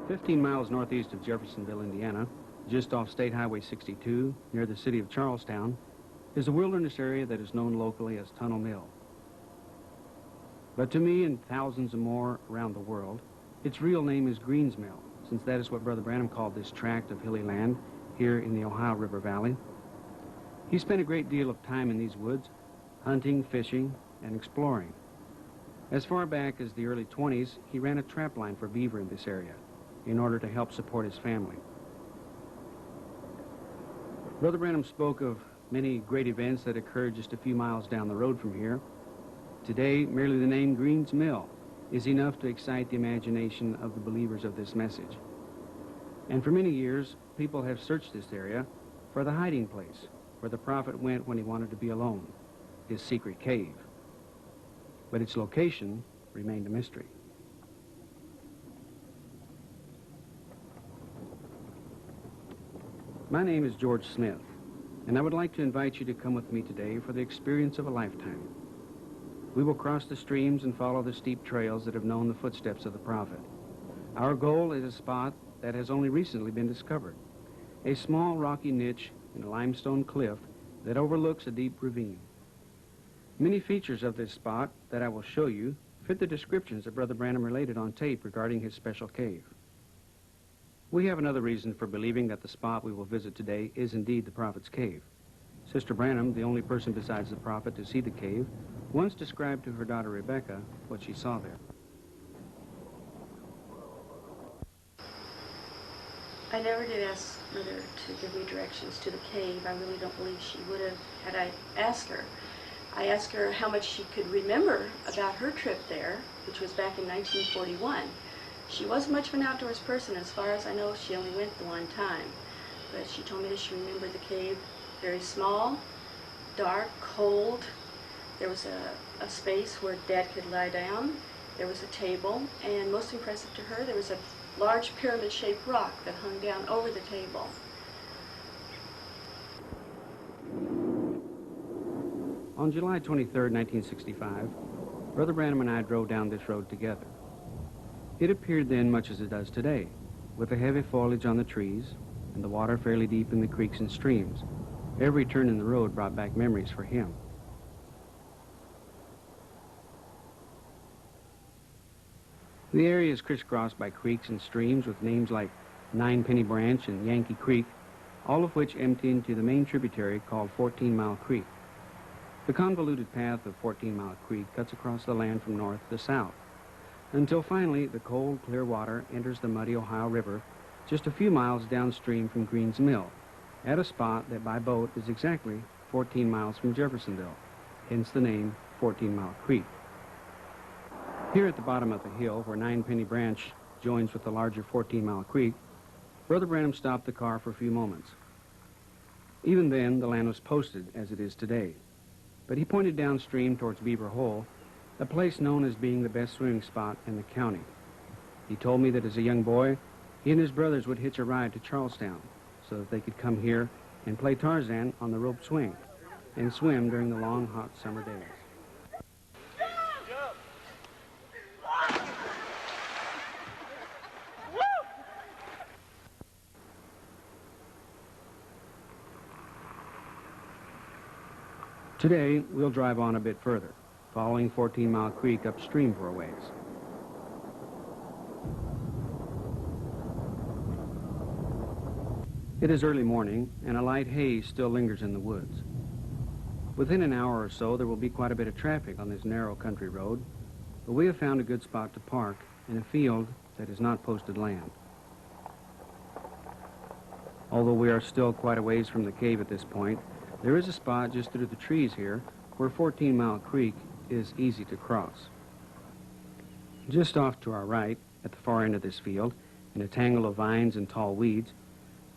15 miles northeast of Jeffersonville, Indiana, just off State Highway 62, near the city of Charlestown, is a wilderness area that is known locally as Tunnel Mill. But to me and thousands of more around the world, its real name is Greens Mill, since that is what Brother Branham called this tract of hilly land here in the Ohio River Valley. He spent a great deal of time in these woods, hunting, fishing, and exploring. As far back as the early 20s, he ran a trap line for beaver in this area in order to help support his family. Brother Branham spoke of many great events that occurred just a few miles down the road from here. Today, merely the name Greens Mill is enough to excite the imagination of the believers of this message. And for many years, people have searched this area for the hiding place where the prophet went when he wanted to be alone, his secret cave. But its location remained a mystery. My name is George Smith, and I would like to invite you to come with me today for the experience of a lifetime. We will cross the streams and follow the steep trails that have known the footsteps of the prophet. Our goal is a spot that has only recently been discovered, a small rocky niche in a limestone cliff that overlooks a deep ravine. Many features of this spot that I will show you fit the descriptions that Brother Branham related on tape regarding his special cave. We have another reason for believing that the spot we will visit today is indeed the prophet's cave. Sister Branham, the only person besides the prophet to see the cave, once described to her daughter Rebecca what she saw there. I never did ask Mother to give me directions to the cave. I really don't believe she would have had I asked her. I asked her how much she could remember about her trip there, which was back in 1941. She wasn't much of an outdoors person. As far as I know, she only went the one time. But she told me that she remembered the cave very small, dark, cold. There was a space where Dad could lie down. There was a table, and most impressive to her, there was a large pyramid-shaped rock that hung down over the table. On July 23, 1965, Brother Branham and I drove down this road together. It appeared then much as it does today, with the heavy foliage on the trees and the water fairly deep in the creeks and streams. Every turn in the road brought back memories for him. The area is crisscrossed by creeks and streams with names like Ninepenny Branch and Yankee Creek, all of which empty into the main tributary called 14 Mile Creek. The convoluted path of 14 Mile Creek cuts across the land from north to south, until finally the cold, clear water enters the muddy Ohio River just a few miles downstream from Greens Mill, at a spot that by boat is exactly 14 miles from Jeffersonville, hence the name 14 Mile Creek. Here at the bottom of the hill, where Ninepenny Branch joins with the larger 14 Mile Creek, Brother Branham stopped the car for a few moments. Even then, the land was posted as it is today, but he pointed downstream towards Beaver Hole, a place known as being the best swimming spot in the county. He told me that as a young boy, he and his brothers would hitch a ride to Charlestown so that they could come here and play Tarzan on the rope swing and swim during the long, hot summer days. Today, we'll drive on a bit further, following 14 Mile Creek upstream for a ways. It is early morning, and a light haze still lingers in the woods. Within an hour or so, there will be quite a bit of traffic on this narrow country road, but we have found a good spot to park in a field that is not posted land. Although we are still quite a ways from the cave at this point, there is a spot just through the trees here where 14 Mile Creek is easy to cross. Just off to our right, at the far end of this field, in a tangle of vines and tall weeds,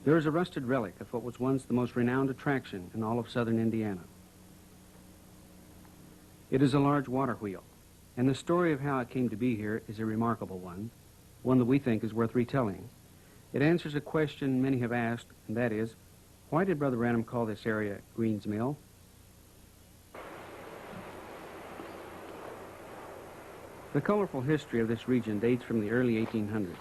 there is a rusted relic of what was once the most renowned attraction in all of southern Indiana. It is a large water wheel, and the story of how it came to be here is a remarkable one that we think is worth retelling. It answers a question many have asked, and that is, why did Brother Branham call this area Greens Mill? The colorful history of this region dates from the early 1800s.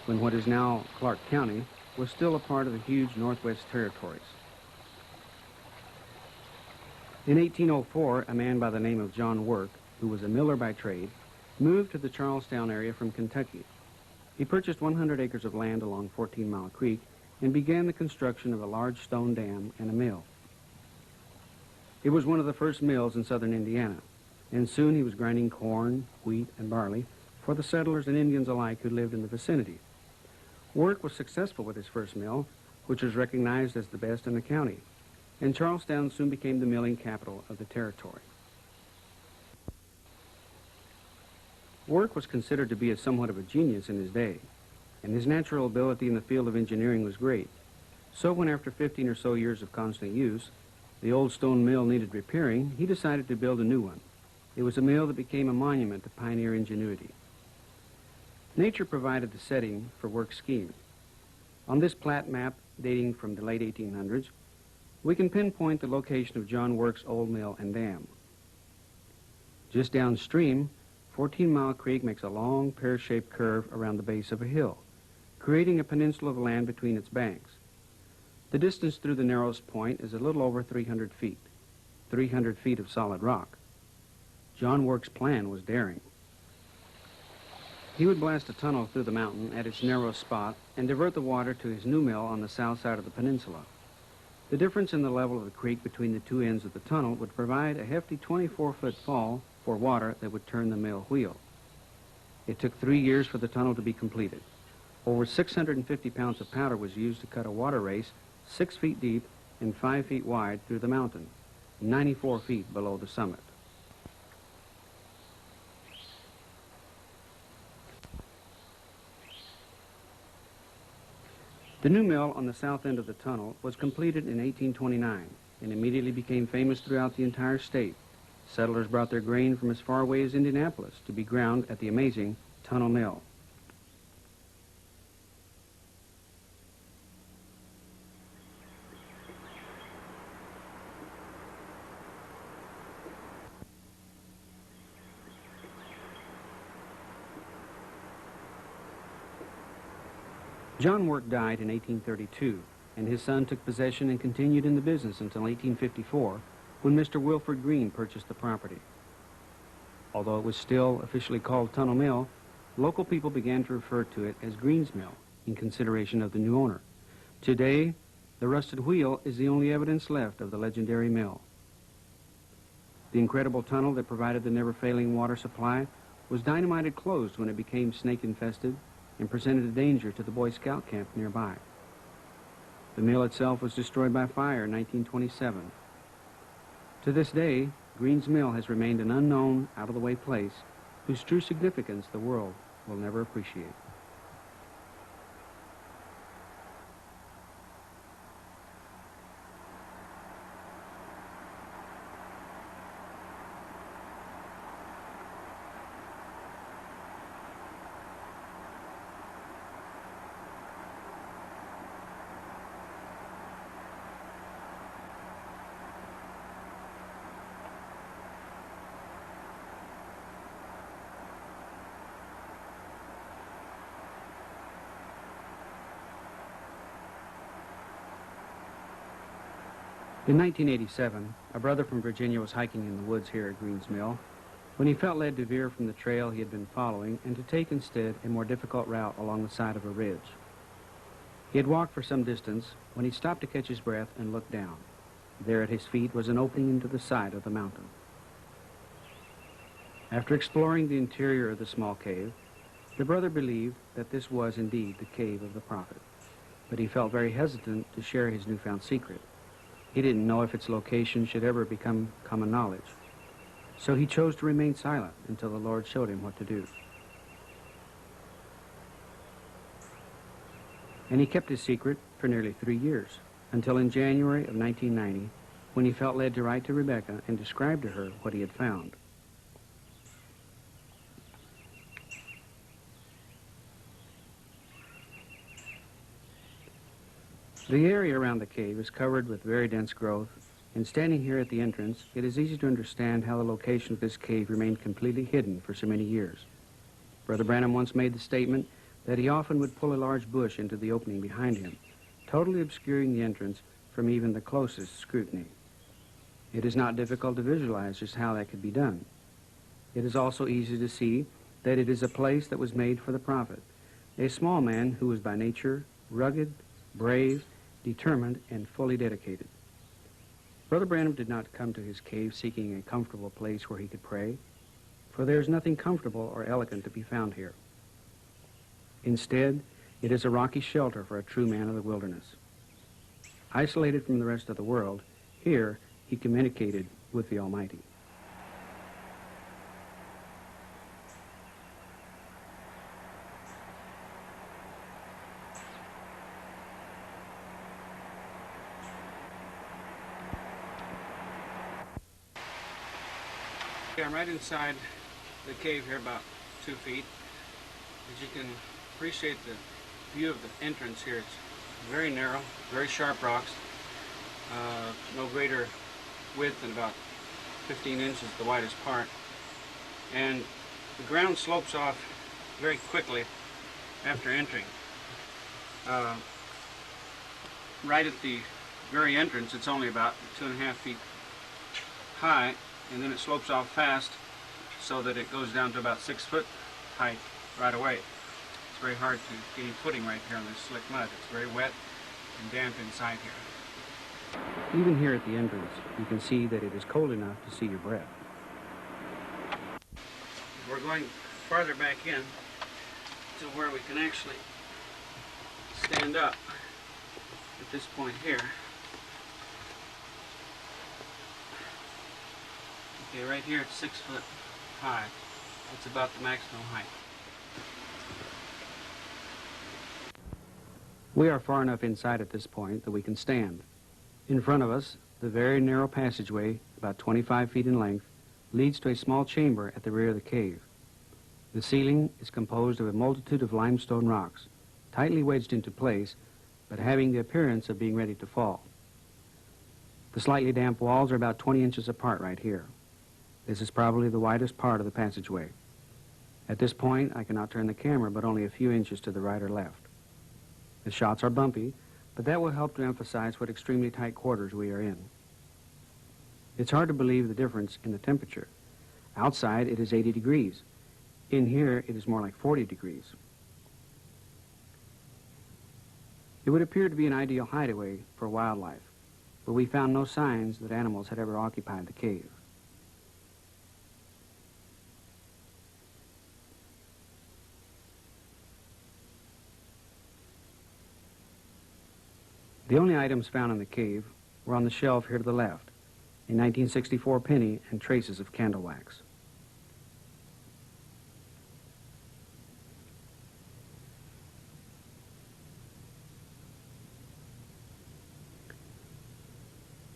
when what is now Clark County was still a part of the huge Northwest Territories. In 1804, a man by the name of John Work, who was a miller by trade, moved to the Charlestown area from Kentucky. He purchased 100 acres of land along 14 Mile Creek and began the construction of a large stone dam and a mill. It was one of the first mills in southern Indiana, and soon he was grinding corn, wheat, and barley for the settlers and Indians alike who lived in the vicinity. Work was successful with his first mill, which was recognized as the best in the county, and Charlestown soon became the milling capital of the territory. Work was considered to be somewhat of a genius in his day, and his natural ability in the field of engineering was great. So when after 15 or so years of constant use, the old stone mill needed repairing, he decided to build a new one. It was a mill that became a monument to pioneer ingenuity. Nature provided the setting for Work's scheme. On this plat map dating from the late 1800s, we can pinpoint the location of John Work's old mill and dam. Just downstream, 14 Mile Creek makes a long pear-shaped curve around the base of a hill, creating a peninsula of land between its banks. The distance through the narrowest point is a little over 300 feet, 300 feet of solid rock. John Work's plan was daring. He would blast a tunnel through the mountain at its narrowest spot and divert the water to his new mill on the south side of the peninsula. The difference in the level of the creek between the two ends of the tunnel would provide a hefty 24-foot fall for water that would turn the mill wheel. It took 3 years for the tunnel to be completed. Over 650 pounds of powder was used to cut a water race 6 feet deep and 5 feet wide through the mountain, 94 feet below the summit. The new mill on the south end of the tunnel was completed in 1829 and immediately became famous throughout the entire state. Settlers brought their grain from as far away as Indianapolis to be ground at the amazing Tunnel Mill. John Work died in 1832, and his son took possession and continued in the business until 1854, when Mr. Wilford Green purchased the property. Although it was still officially called Tunnel Mill, local people began to refer to it as Green's Mill in consideration of the new owner. Today, the rusted wheel is the only evidence left of the legendary mill. The incredible tunnel that provided the never-failing water supply was dynamited closed when it became snake-infested and presented a danger to the Boy Scout camp nearby. The mill itself was destroyed by fire in 1927. To this day, Green's Mill has remained an unknown, out-of-the-way place whose true significance the world will never appreciate. In 1987, a brother from Virginia was hiking in the woods here at Green's Mill when he felt led to veer from the trail he had been following and to take instead a more difficult route along the side of a ridge. He had walked for some distance when he stopped to catch his breath and looked down. There at his feet was an opening into the side of the mountain. After exploring the interior of the small cave, the brother believed that this was indeed the cave of the prophet, but he felt very hesitant to share his newfound secret. He didn't know if its location should ever become common knowledge. So he chose to remain silent until the Lord showed him what to do. And he kept his secret for nearly 3 years, until in January of 1990, when he felt led to write to Rebecca and describe to her what he had found. The area around the cave is covered with very dense growth, and standing here at the entrance, it is easy to understand how the location of this cave remained completely hidden for so many years. Brother Branham once made the statement that he often would pull a large bush into the opening behind him, totally obscuring the entrance from even the closest scrutiny. It is not difficult to visualize just how that could be done. It is also easy to see that it is a place that was made for the prophet, a small man who was by nature rugged, brave, determined, and fully dedicated. Brother Branham did not come to his cave seeking a comfortable place where he could pray, for there is nothing comfortable or elegant to be found here. Instead, it is a rocky shelter for a true man of the wilderness. Isolated from the rest of the world, here he communicated with the Almighty. Okay, I'm right inside the cave here, about 2 feet. As you can appreciate the view of the entrance here, it's very narrow, very sharp rocks, no greater width than about 15 inches, the widest part. And the ground slopes off very quickly after entering. Right at the very entrance, it's only about 2.5 feet high, and then it slopes off fast so that it goes down to about 6 foot height right away. It's very hard to gain footing right here on this slick mud. It's very wet and damp inside here. Even here at the entrance, you can see that it is cold enough to see your breath. We're going farther back in to where we can actually stand up at this point here. Okay, right here it's 6 foot high. That's about the maximum height. We are far enough inside at this point that we can stand. In front of us, the very narrow passageway, about 25 feet in length, leads to a small chamber at the rear of the cave. The ceiling is composed of a multitude of limestone rocks, tightly wedged into place, but having the appearance of being ready to fall. The slightly damp walls are about 20 inches apart right here. This is probably the widest part of the passageway. At this point, I cannot turn the camera but only a few inches to the right or left. The shots are bumpy, but that will help to emphasize what extremely tight quarters we are in. It's hard to believe the difference in the temperature. Outside, it is 80 degrees. In here, it is more like 40 degrees. It would appear to be an ideal hideaway for wildlife, but we found no signs that animals had ever occupied the cave. The only items found in the cave were on the shelf here to the left, a 1964 penny and traces of candle wax.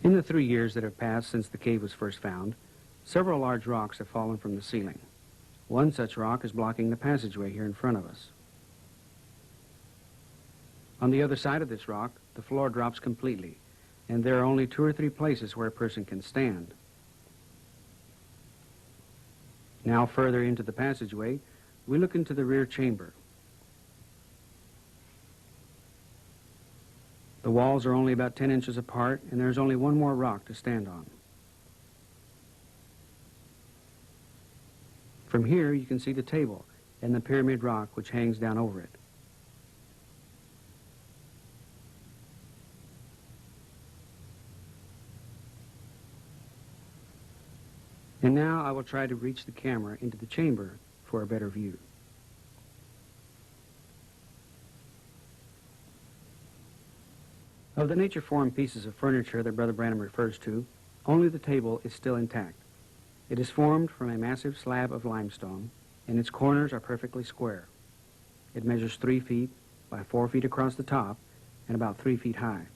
In the 3 years that have passed since the cave was first found, several large rocks have fallen from the ceiling. One such rock is blocking the passageway here in front of us. On the other side of this rock, the floor drops completely, and there are only 2 or 3 places where a person can stand. Now further into the passageway, we look into the rear chamber. The walls are only about 10 inches apart, and there's only one more rock to stand on. From here, you can see the table and the pyramid rock which hangs down over it. And now I will try to reach the camera into the chamber for a better view. Of the nature-formed pieces of furniture that Brother Branham refers to, only the table is still intact. It is formed from a massive slab of limestone, and its corners are perfectly square. It measures 3 feet by 4 feet across the top and about 3 feet high.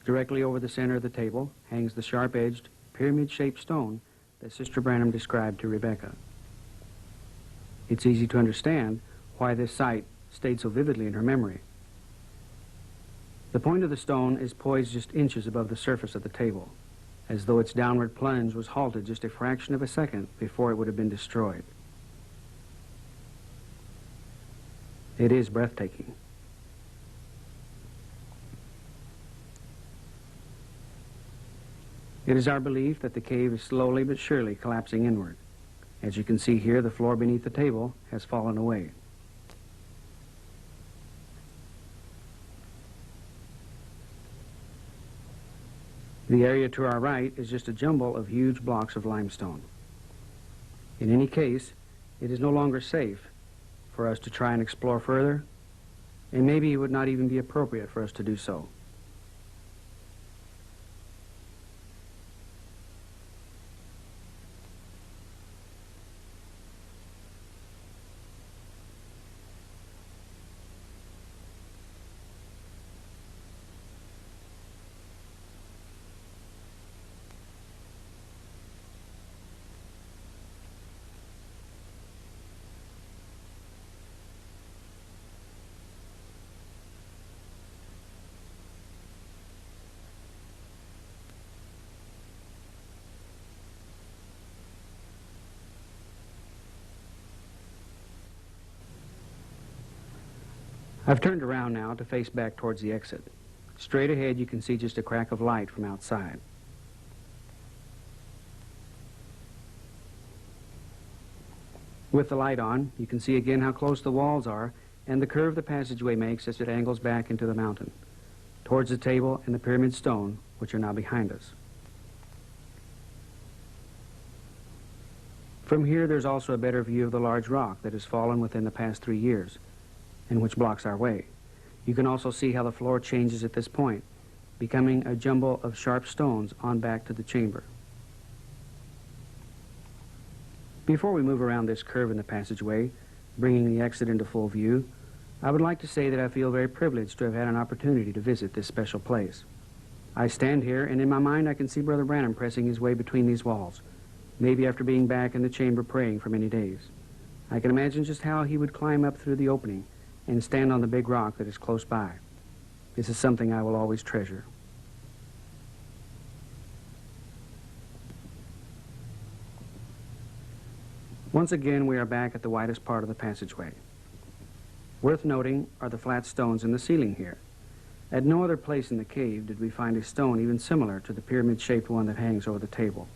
Directly over the center of the table hangs the sharp-edged, pyramid-shaped stone that Sister Branham described to Rebecca. It's easy to understand why this sight stayed so vividly in her memory. The point of the stone is poised just inches above the surface of the table, as though its downward plunge was halted just a fraction of a second before it would have been destroyed. It is breathtaking. It is our belief that the cave is slowly but surely collapsing inward. As you can see here, the floor beneath the table has fallen away. The area to our right is just a jumble of huge blocks of limestone. In any case, it is no longer safe for us to try and explore further, and maybe it would not even be appropriate for us to do so. I've turned around now to face back towards the exit. Straight ahead you can see just a crack of light from outside. With the light on, you can see again how close the walls are and the curve the passageway makes as it angles back into the mountain, towards the table and the pyramid stone, which are now behind us. From here there's also a better view of the large rock that has fallen within the past 3 years, and which blocks our way. You can also see how the floor changes at this point, becoming a jumble of sharp stones on back to the chamber. Before we move around this curve in the passageway, bringing the exit into full view, I would like to say that I feel very privileged to have had an opportunity to visit this special place. I stand here, and in my mind I can see Brother Branham pressing his way between these walls, maybe after being back in the chamber praying for many days. I can imagine just how he would climb up through the opening and stand on the big rock that is close by. This is something I will always treasure. Once again, we are back at the widest part of the passageway. Worth noting are the flat stones in the ceiling here. At no other place in the cave did we find a stone even similar to the pyramid-shaped one that hangs over the table.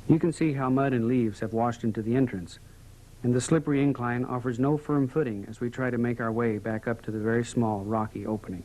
You can see how mud and leaves have washed into the entrance, and the slippery incline offers no firm footing as we try to make our way back up to the very small rocky opening.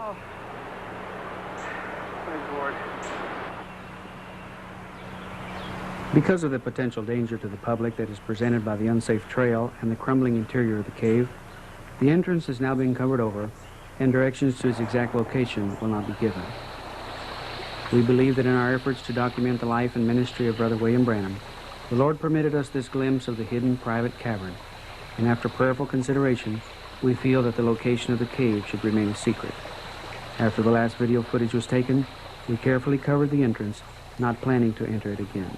Oh, my Lord. Because of the potential danger to the public that is presented by the unsafe trail and the crumbling interior of the cave, the entrance is now being covered over, and directions to its exact location will not be given. We believe that in our efforts to document the life and ministry of Brother William Branham, the Lord permitted us this glimpse of the hidden private cavern, and after prayerful consideration, we feel that the location of the cave should remain a secret. After the last video footage was taken, we carefully covered the entrance, not planning to enter it again.